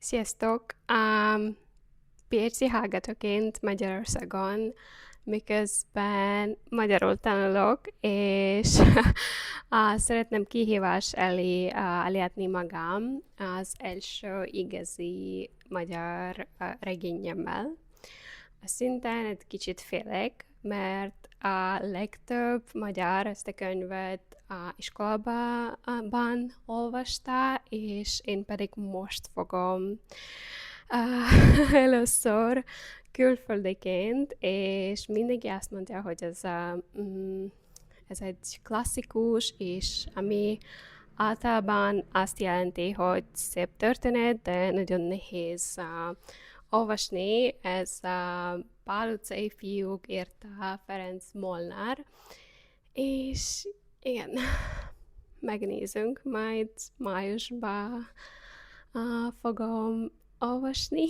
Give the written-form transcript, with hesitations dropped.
Sziasztok! PhD hallgatóként Magyarországon, miközben magyarul tanulok, és szeretném kihívás elé állítni magam az első igazi magyar regényemmel. Szinten egy kicsit félek, mert a legtöbb magyar ezt a könyvet iskolában olvasta, és én pedig most fogom először külföldiként, és mindenki azt mondja, hogy ez egy klasszikus, és ami általában azt jelenti, hogy szép történet, de nagyon nehéz olvasni. Ez a Pál utcai fiúk írta Ferenc Molnár, és igen, megnézünk, majd májusban fogom olvasni.